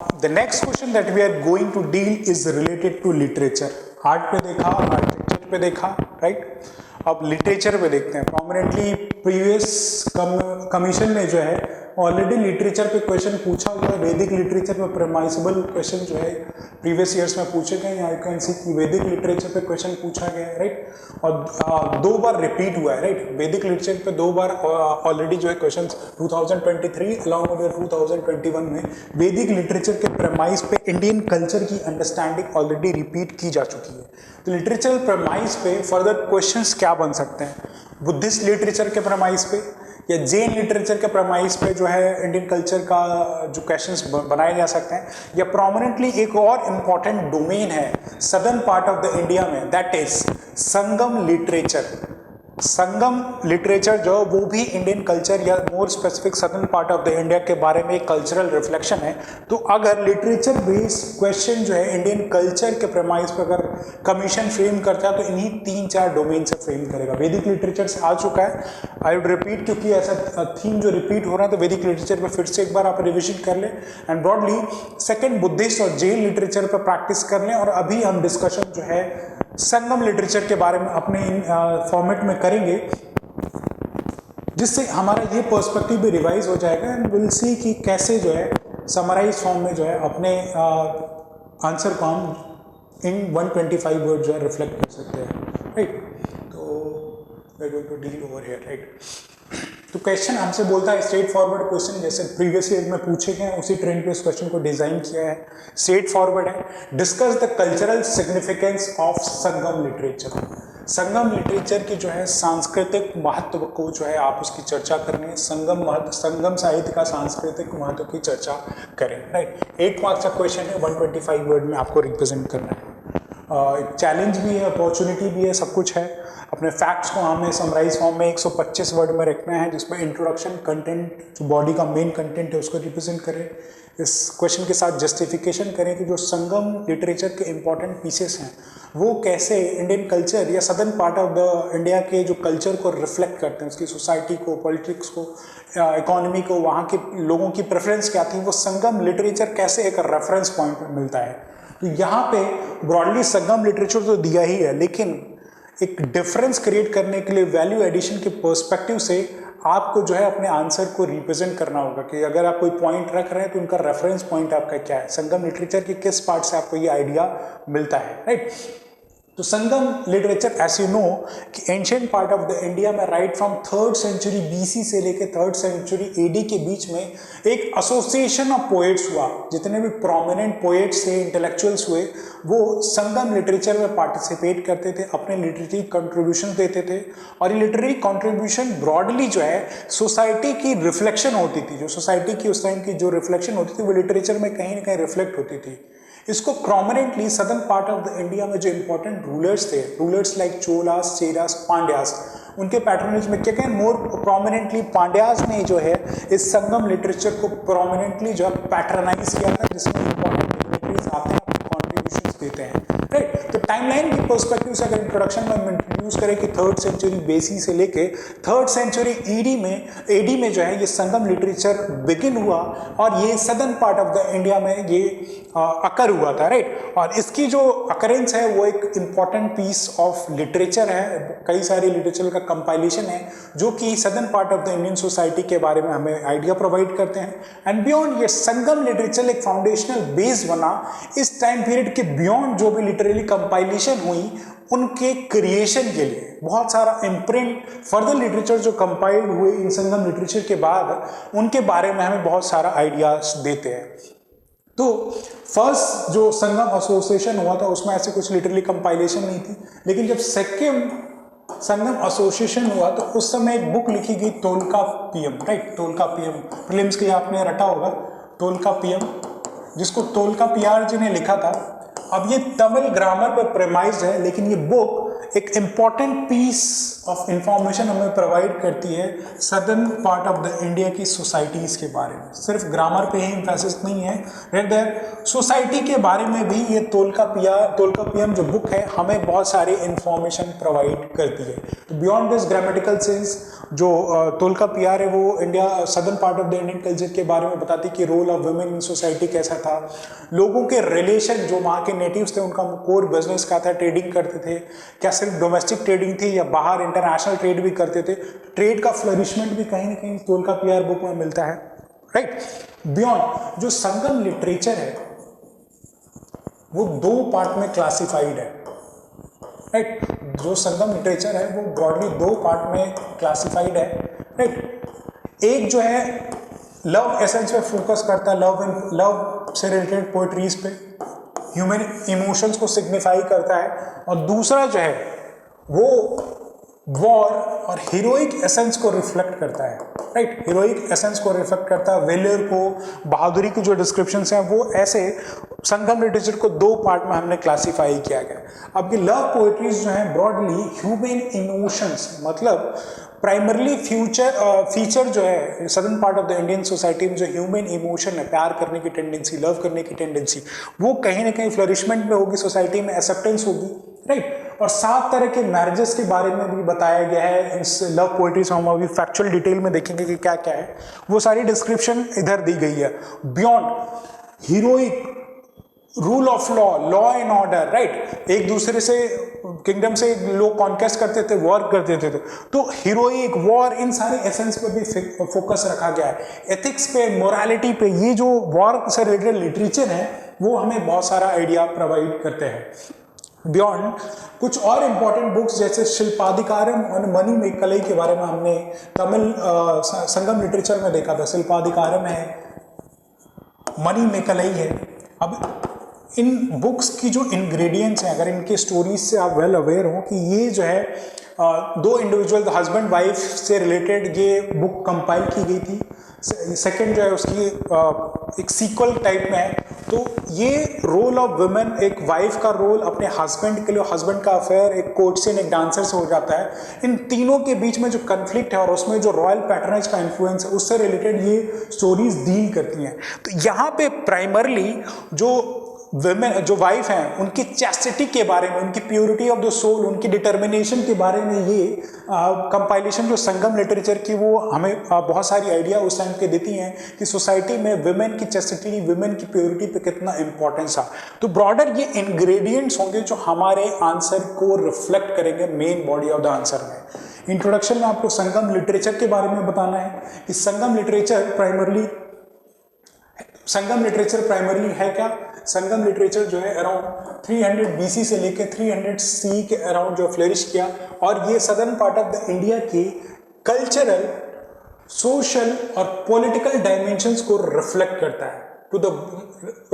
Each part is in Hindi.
The next question that we are going to deal is related to literature. Art पे देखा, आर्किटेक्चर पे देखा, राइट. अब लिटरेचर पे देखते हैं. प्रोमिनेंटली प्रीवियस कमीशन ने जो है ऑलरेडी लिटरेचर पे क्वेश्चन पूछा हुआ है. वैदिक लिटरेचर पे प्रेमाइसेबल क्वेश्चन जो है प्रीवियस ईयर्स में पूछे गए. आई कैन सी कि वैदिक लिटरेचर पे क्वेश्चन पूछा गया है, राइट. और 2 बार रिपीट हुआ है, राइट. वैदिक लिटरेचर पे 2 बार ऑलरेडी जो है क्वेश्चन 2023 अलॉन्ग विद 2021 में वैदिक लिटरेचर के प्रेमाइस पे इंडियन कल्चर की अंडरस्टैंडिंग ऑलरेडी रिपीट की जा चुकी है. तो लिटरेचरल प्रेमाइस पे फर्दर क्वेश्चंस क्या बन सकते हैं? बुद्धिस्ट लिटरेचर के प्रेमाइस पे या जैन लिटरेचर के प्रेमाइस पे जो है इंडियन कल्चर का जो क्वेश्चंस बनाए जा सकते हैं, या प्रोमिनेंटली एक और इम्पॉर्टेंट डोमेन है southern part of the India में, that is Sangam literature. Sangam literature जो वो भी इंडियन कल्चर या more specific southern part of the India के बारे में एक कल्चरल रिफ्लेक्शन है. तो अगर लिटरेचर बेस्ड क्वेश्चन जो है इंडियन कल्चर के प्रेमाइस पर अगर कमीशन फ्रेम करता है तो इन्हीं 3-4 डोमेन से फ्रेम करेगा. वैदिक लिटरेचर से आ चुका है. आई वुड रिपीट, क्योंकि ऐसा थीम जो रिपीट हो रहा है तो वैदिक लिटरेचर पर फिर से एक बार आप रिविजन कर लें एंड ब्रॉडली सेकेंड बुद्धिस्ट और जैन लिटरेचर पर प्रैक्टिस कर लें. और अभी हम डिस्कशन जो है संगम लिटरेचर के बारे में अपने फॉर्मेट में करेंगे, जिससे हमारा ये पर्सपेक्टिव भी रिवाइज हो जाएगा एंड विल सी कि कैसे जो है समराइज फॉर्म में जो है अपने आंसर को हम इन 125 वर्ड जो है रिफ्लेक्ट कर सकते हैं, राइट. तो we are going to deal over here, right. तो क्वेश्चन हमसे बोलता है स्ट्रेट फॉरवर्ड क्वेश्चन, जैसे प्रीवियस ईयर में पूछे गए उसी ट्रेंड पे इस क्वेश्चन को डिजाइन किया है. स्ट्रेट फॉरवर्ड है. Discuss the cultural significance of Sangam literature. Sangam literature की जो है सांस्कृतिक महत्व को जो है आप उसकी चर्चा करनी है. संगम साहित्य का सांस्कृतिक महत्व की चर्चा करें, राइट. 8 मार्क्स का क्वेश्चन है, 125 वर्ड में आपको रिप्रेजेंट करना है. एक चैलेंज भी है, अपॉर्चुनिटी भी है, सब कुछ है. अपने फैक्ट्स को हमें समराइज फॉर्म में 125 वर्ड में रखना है, जिसमें इंट्रोडक्शन, कंटेंट, जो बॉडी का मेन कंटेंट है उसको रिप्रेजेंट करें. इस क्वेश्चन के साथ जस्टिफिकेशन करें कि जो संगम लिटरेचर के इंपॉर्टेंट पीसेस हैं वो कैसे इंडियन कल्चर या southern part of the India के जो कल्चर को रिफ्लेक्ट करते हैं, उसकी सोसाइटी को, पॉलिटिक्स को, इकोनॉमी को, वहाँ के लोगों की प्रेफरेंस क्या थी, वो संगम लिटरेचर कैसे एक रेफरेंस पॉइंट मिलता है. तो यहाँ पे ब्रॉडली संगम लिटरेचर तो दिया ही है, लेकिन एक डिफरेंस क्रिएट करने के लिए वैल्यू एडिशन के पर्सपेक्टिव से आपको जो है अपने आंसर को रिप्रेजेंट करना होगा कि अगर आप कोई पॉइंट रख रहे हैं तो उनका रेफरेंस पॉइंट आपका क्या है, संगम लिटरेचर के किस पार्ट से आपको ये आइडिया मिलता है, राइट. तो संगम लिटरेचर एस यू नो कि ancient part of the India में right from 3rd century BC से लेके 3rd सेंचुरी AD के बीच में एक एसोसिएशन ऑफ पोएट्स हुआ. जितने भी प्रोमिनेंट पोएट्स थे, इंटेलेक्चुअल्स हुए, वो संगम लिटरेचर में पार्टिसिपेट करते थे, अपने लिटरेरी कंट्रीब्यूशन देते थे. और ये लिटरेरी कंट्रीब्यूशन ब्रॉडली जो है सोसाइटी की रिफ्लेक्शन होती थी. जो सोसाइटी की उस टाइम की जो रिफ्लेक्शन होती थी वो लिटरेचर में कहीं ना कहीं रिफ्लेक्ट होती थी. इसको prominently southern part of the India में जो इंपॉर्टेंट रूलर्स थे, रूलर्स लाइक चोलास, चेरास, पांड्यास, उनके पैट्रोनेज में क्या कहें, मोर प्रोमिनेंटली पांड्यास ने जो है इस संगम लिटरेचर को प्रोमिनेंटली जो है पैट्रनाइज किया था, जिसमें इंपॉर्टेंट डिग्निटरीज आते हैं, अपने कॉन्ट्रीब्यूशंस देते हैं, राइट. तो टाइमलाइन की पर्सपेक्टिव से अगर इंट्रोडक्शन में हम इंट्रोड्यूस करें कि 3rd सेंचुरी BC से लेके 3rd सेंचुरी AD में जो है ये संगम लिटरेचर बिगिन हुआ और ये southern part of the India में ये अकर हुआ था, राइट. और इसकी जो अकरेंस है वो एक इंपॉर्टेंट पीस ऑफ लिटरेचर है. कई सारे लिटरेचर का कंपाइलेशन है जो कि southern part of the Indian society के बारे में हमें आइडिया प्रोवाइड करते हैं. एंड बियॉन्ड ये संगम लिटरेचर एक फाउंडेशनल बेस बना. इस टाइम पीरियड के बियॉन्ड जो भी लिटरेरी कंपाइलेशन हुई उनके क्रिएशन के लिए बहुत सारा इम्प्रिंट फर्दर लिटरेचर जो कंपाइल्ड हुए इन संगम लिटरेचर के बाद, उनके बारे में हमें बहुत सारा आइडियाज देते हैं. तो फर्स्ट जो संगम एसोसिएशन हुआ था उसमें ऐसे कुछ लिटरली कंपाइलेशन नहीं थी, लेकिन जब सेकेंड संगम एसोसिएशन हुआ तो उस समय एक बुक लिखी गई तोलकाप्पियम, राइट. तोलकाप्पियम प्रीलिम्स के लिए आपने रटा होगा तोलकाप्पियम, जिसको तोलकाप्पियार जी ने लिखा था. अब ये तमिल ग्रामर पर प्रेमाइज्ड है, लेकिन ये बुक एक इम्पॉर्टेंट पीस ऑफ इंफॉर्मेशन हमें प्रोवाइड करती है southern part of the India की सोसाइटीज़ के बारे में। सिर्फ ग्रामर पे ही एम्फेसिस नहीं है, रेदर सोसाइटी के बारे में भी ये तोलकापियम जो बुक है हमें बहुत सारी इंफॉर्मेशन प्रोवाइड करती है। तो बियॉन्ड दिस ग्रामेटिकल सेंस जो तोलकापियर है वो India southern part of the Indian culture के बारे में बताती कि role of women in society कैसा था, लोगों के रिलेशन जो वहाँ के नेटिव्स थे उनका कोर बिजनेस क्या था, ट्रेडिंग करते थे क्या, सिर्फ डोमेस्टिक ट्रेडिंग थी या बाहर इंटरनेशनल ट्रेड भी करते थे। ट्रेड का फ्लरिशमेंट भी कहीं ना कहीं तोलकापियर बुक में मिलता है, राइट। बियॉन्ड जो संगम लिटरेचर है वो 2 पार्ट में क्लासिफाइड है, राइट। जो संगम लिटरेचर है वो ब्रॉडली 2 पार्ट में क्लासिफाइड है, राइट। एक जो है लव एसेंस पे फोकस करता है, लव से रिलेटेड पोएट्रीज पे, ह्यूमन इमोशंस को सिग्निफाई करता है, और दूसरा जो है वो वॉर और हीरोइक एसेंस को रिफ्लेक्ट करता है, राइट। हीरोइक एसेंस को रिफ्लेक्ट करता है, वेलियर को, बहादुरी की जो डिस्क्रिप्शंस हैं वो ऐसे संगम लिटरेचर को 2 पार्ट में हमने क्लासिफाई किया गया। अब ये लव पोएट्रीज जो हैं ब्रॉडली ह्यूमन इमोशंस, मतलब प्राइमरली फीचर जो है southern part of the Indian society में जो ह्यूमन इमोशन है, प्यार करने की टेंडेंसी, लव करने की टेंडेंसी, वो कहीं ना कहीं फ्लरिशमेंट में होगी, सोसाइटी में एक्सेप्टेंस होगी, राइट। और 7 तरह के मैरिजेस के बारे में भी बताया गया है इस लव पोएट्रीज। हम अभी फैक्चुअल डिटेल में देखेंगे कि क्या क्या है, वो सारी डिस्क्रिप्शन इधर दी गई है। Beyond heroic, rule of law and order, right. एक दूसरे से किंगडम से लोग कॉन्क्वेस्ट करते थे, वॉर करते थे, तो हीरोइक, वॉर, इन सारे एसेंस पे भी फोकस रखा गया है। एथिक्स पे, मोरालिटी पे, ये जो वॉर से रिलेटेड लिटरेचर है वो हमें बहुत सारा आइडिया प्रोवाइड करते हैं। बियॉन्ड कुछ और इम्पॉर्टेंट बुक्स जैसे शिल्पाधिकारम और मणिमेकलाई के बारे में हमने तमिल संगम लिटरेचर में देखा था। शिल्पाधिकारम है, मणिमेकलाई है। अब इन बुक्स की जो इंग्रेडिएंट्स हैं, अगर इनके स्टोरीज से आप वेल अवेयर हो कि ये जो है 2 इंडिविजुअल हस्बैंड वाइफ से रिलेटेड ये बुक कंपाइल की गई थी। सेकंड जो है उसकी एक सीक्वल टाइप में है। तो ये रोल ऑफ वुमेन, एक वाइफ का रोल अपने हस्बैंड के लिए, हस्बैंड का अफेयर एक कोर्टसन, एक डांसर से हो जाता है, इन तीनों के बीच में जो कन्फ्लिक्ट है और उसमें जो रॉयल पैटर्नेज का इन्फ्लुएंस है उससे रिलेटेड ये स्टोरीज डील करती हैं। तो यहाँ पे प्राइमरली जो वुमेन, जो वाइफ हैं, उनकी चैस्टिटी के बारे में, उनकी प्योरिटी ऑफ द सोल, उनकी डिटर्मिनेशन के बारे में ये कंपाइलेशन जो संगम लिटरेचर की वो हमें बहुत सारी आइडिया उस टाइम के देती हैं कि सोसाइटी में वुमेन की चैस्टिटी, वुमेन की प्योरिटी पे कितना इंपॉर्टेंस है। तो ब्रॉडर ये इंग्रेडिएंट्स होंगे जो हमारे आंसर को रिफ्लेक्ट करेंगे main body of the answer में। इंट्रोडक्शन में आपको संगम लिटरेचर के बारे में बताना है कि संगम लिटरेचर प्राइमरली है क्या। संगम लिटरेचर जो है अराउंड 300 BC से लेकर 300 CE के अराउंड जो फ्लरिश किया, और ये southern part of the India की कल्चरल, सोशल और पॉलिटिकल डायमेंशंस को रिफ्लेक्ट करता है to the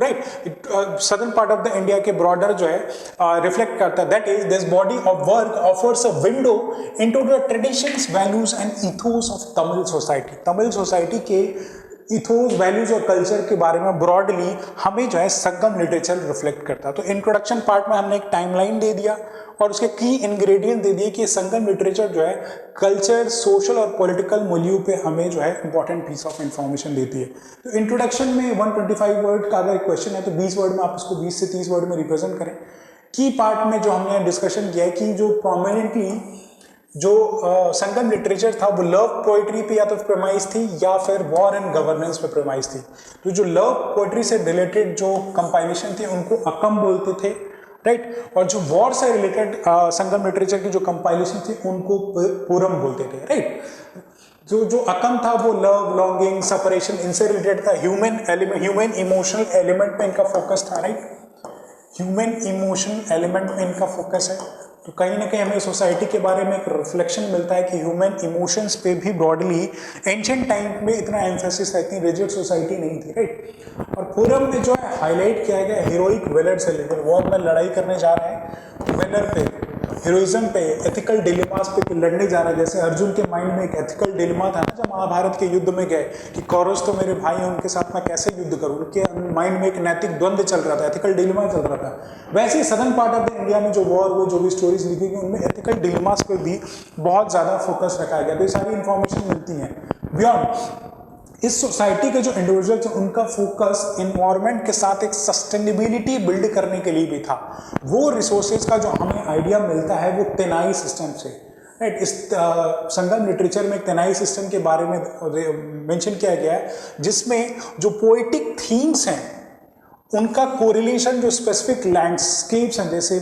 right. Southern part of the India के ब्रॉडर जो है रिफ्लेक्ट करता है। That is this body of work offers a window into the traditions, values and ethos of Tamil society. Tamil society के इथोस, वैल्यूज और कल्चर के बारे में ब्रॉडली हमें जो है संगम लिटरेचर रिफ्लेक्ट करता है। तो इंट्रोडक्शन पार्ट में हमने एक टाइमलाइन दे दिया और उसके की इंग्रेडिएंट दे दिए कि संगम लिटरेचर जो है कल्चर, सोशल और पॉलिटिकल मूल्यों पे हमें जो है इंपॉर्टेंट पीस ऑफ इंफॉर्मेशन देती है। तो इंट्रोडक्शन में 125 वर्ड का अगर क्वेश्चन है तो 20 वर्ड में आप उसको 20 से 30 वर्ड में रिप्रेजेंट करें। की पार्ट में जो हमने डिस्कशन किया है कि जो प्रोमिनेंटली जो संगम लिटरेचर था वो लव पोइट्री पे या तो प्रेमाइज थी या फिर वॉर एंड गवर्नेंस पे प्रेमाइज थी। तो जो लव पोइट्री से रिलेटेड जो कंपाइलेशन थी उनको अकम बोलते थे, राइट। और जो वॉर से रिलेटेड संगम लिटरेचर की जो कंपाइलेशन थी उनको पूरम बोलते थे, राइट। जो अकम था वो लव, लॉन्गिंग, सेपरेशन, इनसे रिलेटेड था। ह्यूमन इमोशनल एलिमेंट पे इनका फोकस था, राइट। ह्यूमन इमोशनल एलिमेंट में इनका फोकस है। तो कहीं ना कहीं हमें सोसाइटी के बारे में एक रिफ्लेक्शन मिलता है कि ह्यूमन इमोशंस पे भी ब्रॉडली एंशिएंट टाइम में इतना एम्फेसिस है, इतनी रिजिड सोसाइटी नहीं थी, राइट। और पूरम में जो है हाईलाइट किया गया हीरोइक वेलर से रिलेटेड, वॉर में लड़ाई करने जा रहे हैं वेलर पे, हीरोइज्म पे, एथिकल डिलेमास पे लड़ने जा रहा है। जैसे अर्जुन के माइंड में एक एथिकल डिलेमा था ना जब महाभारत के युद्ध में गए कि कौरव तो मेरे भाई हैं, उनके साथ मैं कैसे युद्ध करूं, उनके माइंड में एक नैतिक द्वंद्व चल रहा था, एथिकल डिलेमा चल रहा था। वैसे ही southern part of the India में जो वॉर वो जो भी स्टोरीज लिखी गई उनमें एथिकल डिलेमास पे भी बहुत ज़्यादा फोकस रखा गया। तो ये सारी इंफॉर्मेशन मिलती है। बियॉन्ड इस सोसाइटी के जो इंडिविजुअल्स हैं उनका फोकस इन्वायरमेंट के साथ एक सस्टेनेबिलिटी बिल्ड करने के लिए भी था। वो रिसोर्सेज का जो हमें आइडिया मिलता है वो तेनाई सिस्टम से, राइट। इस संगम लिटरेचर में तेनाई सिस्टम के बारे में मेंशन किया गया है जिसमें जो पोएटिक थीम्स हैं उनका कोरिलेशन जो स्पेसिफिक लैंडस्केप्स हैं जैसे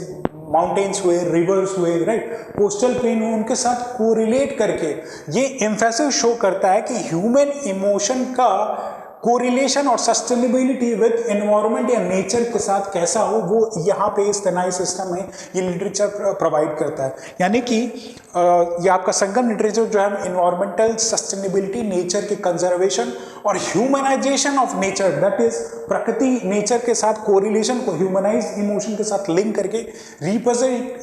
माउंटेन्स हुए, रिवर्स हुए, राइट, कोस्टल प्लेन हुए, उनके साथ कोरिलेट करके ये एम्फेसिस शो करता है कि ह्यूमन इमोशन का कोरिलेशन और सस्टेनेबिलिटी विद एनवायरनमेंट या नेचर के साथ कैसा हो वो यहाँ पे इस तेनाई सिस्टम में ये लिटरेचर प्रोवाइड करता है। यानी कि ये आपका संगम लिटरेचर जो है एनवायरमेंटल सस्टेनेबिलिटी, नेचर के कंजर्वेशन और humanisation of nature, that is प्रकृति नेचर के साथ कोरिलेशन को ह्यूमनाइज इमोशन के साथ लिंक करके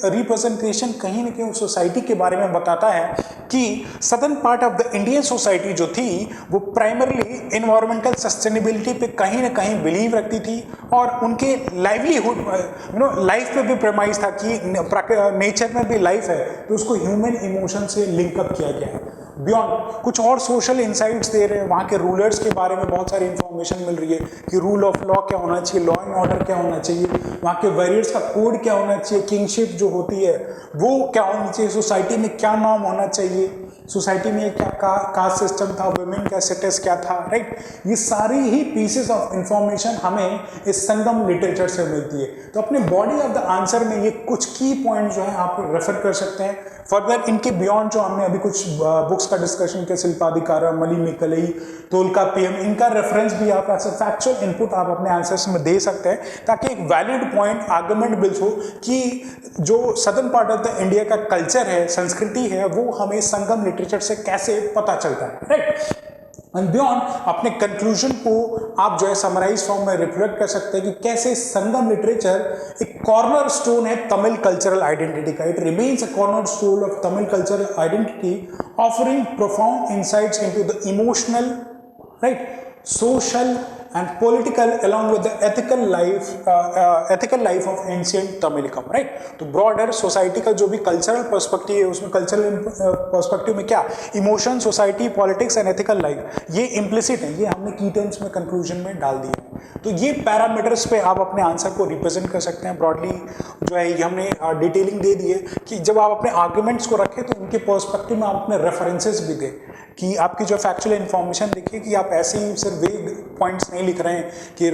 रिप्रेजेंटेशन कहीं ना कहीं सोसाइटी के बारे में बताता है कि southern part of the Indian society जो थी वो प्राइमरली एनवायरमेंटल सस्टेनेबिलिटी पे कहीं ना कहीं बिलीव रखती थी और उनके लाइवलीहुड लाइफ पे भी प्रेमाइज था कि नेचर में भी लाइफ है तो उसको ह्यूमन इमोशन से लिंकअप किया गया है। बियॉन्ड कुछ और सोशल इंसाइट्स दे रहे हैं, वहाँ के रूलर्स के बारे में बहुत सारी इंफॉर्मेशन मिल रही है कि रूल ऑफ लॉ क्या होना चाहिए, लॉ एंड ऑर्डर क्या होना चाहिए, वहाँ के वॉरियर्स का कोड क्या होना चाहिए, किंगशिप जो होती है वो क्या होनी चाहिए, सोसाइटी में क्या नॉर्म होना चाहिए, सोसाइटी में क्या कास्ट सिस्टम था, वुमेन का स्टेटस क्या था, राइट। ये सारी ही पीसेस ऑफ इंफॉर्मेशन हमें इस संगम लिटरेचर से मिलती है। तो अपने बॉडी ऑफ द आंसर में ये कुछ की पॉइंट जो है आप रेफर कर सकते हैं। फर्दर इनके बियॉन्ड जो हमने अभी कुछ बुक्स का डिस्कशन किया, शिल्पाधिकारा, मलिमेकलई, तोल्काप्पियम, इनका रेफरेंस भी आप ऐसा फैक्चुअल इनपुट आप अपने आंसर्स में दे सकते हैं ताकि एक वैलिड पॉइंट आर्गुमेंट बिल्ड हो कि जो southern part of the India का कल्चर है, संस्कृति है, वो हमें संगम लिटरेचर से कैसे पता चलता है, राइट। एंड बियॉन्ड अपने कंक्लूजन को आप जो है समराइज फॉर्म में रिफ्लेक्ट कर सकते हैं कि कैसे संगम लिटरेचर एक कॉर्नर स्टोन है तमिल कल्चरल आइडेंटिटी का। It remains a corner stone of Tamil cultural identity, offering profound insights into the emotional, right, social and political along with the ethical life of ancient Tamilicum, right। तो ब्रॉडर सोसाइटी का जो भी कल्चरल पर्सपेक्टिव है उसमें कल्चरल पर्सपेक्टिव में क्या emotion, society, politics and ethical life ये इम्प्लिसिट है, ये हमने की टर्म्स में कंक्लूजन में डाल दिया। तो ये पैरामीटर्स पे आप अपने आंसर को रिप्रेजेंट कर सकते हैं। ब्रॉडली जो है ये हमने डिटेलिंग दे दी है कि जब आप अपने आर्गुमेंट्स को रखें तो उनके पर्सपेक्टिव में आप अपने रेफरेंसेस भी दें कि आपकी जो फैक्चुअल इन्फॉर्मेशन देखिए कि आप ऐसे ही सिर्फ वेग पॉइंट्स नहीं लिख रहे हैं कि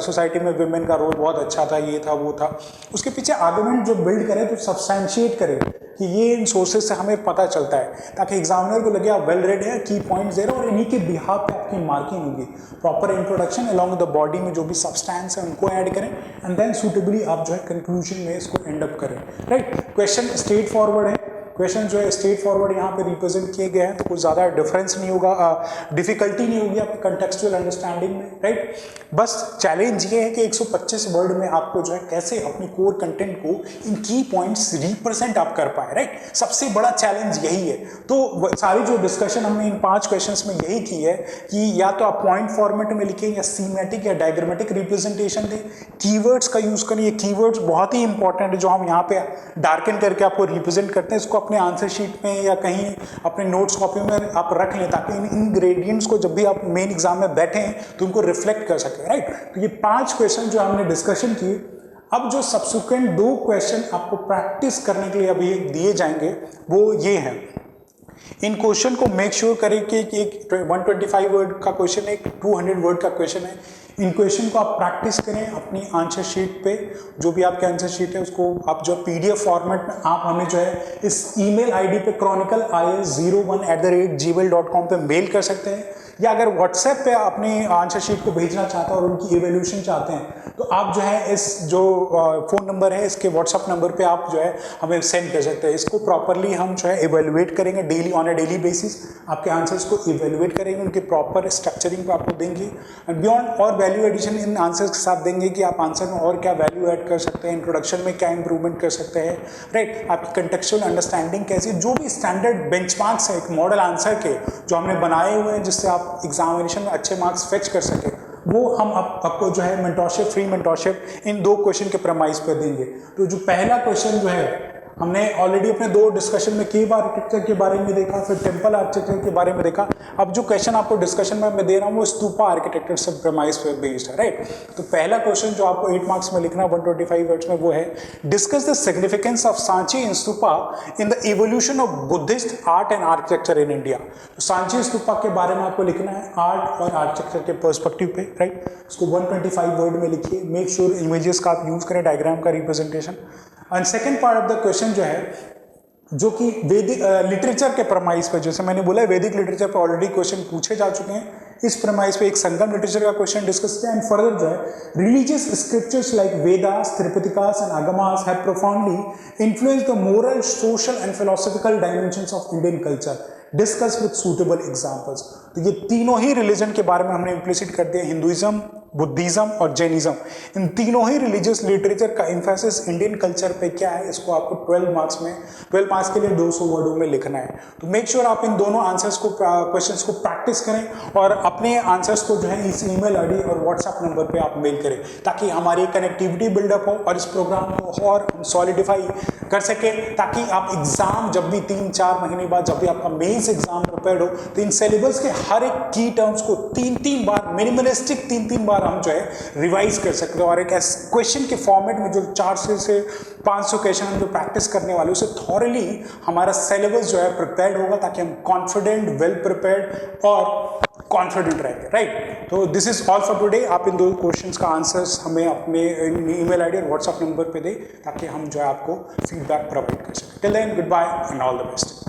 सोसाइटी में वुमेन का रोल बहुत अच्छा था, ये था, वो था। उसके पीछे आर्गुमेंट जो बिल्ड करें तो सब्सटैंशिएट करें कि ये इन सोर्सेज से हमें पता चलता है ताकि एग्जामिनर को लगे आप वेल रेड है, की पॉइंट्स दे रहे हो और इन्हीं के बिहाफ पे आपकी मार्किंग होगी। Proper introduction along the body में जो भी सब्सटेंस है उनको ऐड करें एंड देन सूटेबली आप जो है कंक्लूजन में इसको एंड अप करें, राइट। क्वेश्चन स्ट्रेट फॉरवर्ड है, क्वेश्चन जो है स्ट्रेट फॉरवर्ड यहाँ पे रिप्रेजेंट किए गए हैं तो कुछ ज़्यादा डिफरेंस नहीं होगा, डिफिकल्टी नहीं होगी आपकी कंटेक्चुअल अंडरस्टैंडिंग में, राइट। बस चैलेंज ये है कि 125 वर्ड में आपको जो है कैसे अपनी कोर कंटेंट को इन की पॉइंट्स रिप्रेजेंट आप कर पाए, राइट। सबसे बड़ा चैलेंज यही है। तो सारी जो डिस्कशन हमने इन 5 क्वेश्चंस में यही की है कि या तो आप पॉइंट फॉर्मेट में लिखें या सीमेटिक या डायग्रामेटिक रिप्रेजेंटेशन दें, कीवर्ड्स का यूज़ करें। ये कीवर्ड्स बहुत ही इंपॉर्टेंट है जो हम यहाँ पे डार्कन करके आपको रिप्रेजेंट करते हैं, इसको अपने आंसर शीट में या कहीं अपने नोट्स कॉपी में आप रख लें ताकि इन इंग्रेडिएंट्स को जब भी आप मेन एग्जाम में बैठें तो उनको रिफ्लेक्ट कर सकें, राइट। तो ये 5 क्वेश्चन जो हमने डिस्कशन की। अब जो सब्सिक्वेंट 2 क्वेश्चन आपको प्रैक्टिस करने के लिए अभी दिए जाएंगे वो ये हैं। इन क्वेश्चन को मेक श्योर करें कि एक 125 वर्ड का क्वेश्चन है, 200 वर्ड का क्वेश्चन है। इन क्वेश्चन को आप प्रैक्टिस करें अपनी आंसर शीट पे, जो भी आपके आंसर शीट है उसको आप जो PDF फॉर्मेट में आप हमें जो है इस email ID पे chronicleis01@gmail.com पे मेल कर सकते हैं या अगर व्हाट्सएप पे अपनी आंसर शीट को भेजना चाहते हैं और उनकी इवैल्यूएशन चाहते हैं तो आप जो है इस जो फ़ोन नंबर है इसके व्हाट्सएप नंबर पे आप जो है हमें सेंड कर सकते हैं। इसको प्रॉपरली हम जो है इवैल्यूएट करेंगे daily on a daily basis, आपके आंसर्स को इवैल्यूएट करेंगे, उनके प्रॉपर स्ट्रक्चरिंग को आपको देंगे एंड बियॉन्ड और वैल्यू एडिशन इन आंसर्स के साथ देंगे कि आप आंसर में और क्या वैल्यू ऐड कर सकते हैं, इंट्रोडक्शन में क्या इंप्रूवमेंट कर सकते हैं, राइट, आपकी कंटेक्चुअल अंडरस्टैंडिंग कैसी, जो भी स्टैंडर्ड बेंचमार्क्स है एक मॉडल आंसर के जो हमने बनाए हुए हैं जिससे आप एग्जामिनेशन में अच्छे मार्क्स फेच कर सकें, वो हम आपको जो है mentorship, free mentorship in 2 question के प्रमाइस पर देंगे। तो जो पहला क्वेश्चन जो है हमने ऑलरेडी अपने 2 डिस्कशन में केव आर्किटेक्चर के बारे में देखा, फिर टेम्पल आर्किटेक्चर के बारे में देखा। अब जो क्वेश्चन आपको डिस्कशन में मैं दे रहा हूँ वो स्तूपा आर्किटेक्चर सब प्रमाइस पर बेस्ड है, राइट। तो पहला क्वेश्चन जो आपको 8 मार्क्स में लिखना 125 वर्ड्स में वो है, discuss the significance of Sanchi stupa in the evolution of Buddhist art and architecture in India. तो सांची स्तूपा के बारे में आपको लिखना है आर्ट और आर्किटेक्चर के पर्सपेक्टिव पे, राइट। इसको 125 वर्ड में लिखिए, मेक श्योर इमेजेस का आप यूज करें, डायग्राम का representation. And second part of the question जो है जो कि वैदिक लिटरेचर के प्रमाइस पर, जैसे मैंने बोला वैदिक लिटरेचर पर ऑलरेडी क्वेश्चन पूछे जा चुके हैं, इस प्रमाइस पे एक संगम लिटरेचर का क्वेश्चन डिस्कस किया। एंड फर्दर जो है religious scriptures like Vedas, Tripitakas and Agamas have profoundly influenced the moral, social and philosophical dimensions of Indian culture, discuss with suitable examples. तो ये तीनों ही रिलीजन के बारे में हमने इम्प्लिसिट कर दिया, हिंदुइज्म, बुद्धिज्म और जैनिज्म। इन तीनों ही रिलीजियस लिटरेचर का एम्फेसिस इंडियन कल्चर पे क्या है, इसको आपको 12 मार्क्स में 12 मार्क्स के लिए 200 वर्डों में लिखना है। तो मेक श्योर आप इन दोनों आंसर्स को, क्वेश्चंस को प्रैक्टिस करें और अपने आंसर्स को जो है इस ईमेल आईडी और व्हाट्सएप नंबर पे आप मेल करें ताकि हमारी कनेक्टिविटी बिल्डअप हो और इस प्रोग्राम को और सॉलिडिफाई कर सके, ताकि आप एग्जाम जब भी 3-4 महीने बाद जब भी आपका मेंस एग्जाम प्रिपेयर्ड हो तो इन सिलेबस के हर एक की टर्म्स को 3-3 बार, मिनिमलिस्टिक 3-3 बार हम जो है रिवाइज कर सकते हैं और एक क्वेश्चन के फॉर्मेट में जो 400 से 500 क्वेश्चन हम जो प्रैक्टिस करने वाले उसे थॉरली हमारा सिलेबस जो है प्रिपेयर्ड होगा ताकि हम कॉन्फिडेंट, वेल प्रिपेयर्ड और कॉन्फिडेंट रहेंगे, राइट। तो this is all for today. आप इन 2 क्वेश्चंस का आंसर्स हमें अपने ईमेल आईडी और व्हाट्सएप नंबर पे दें ताकि हम जो है आपको फीडबैक प्रोवाइड कर सकें। Till then goodbye and all the best.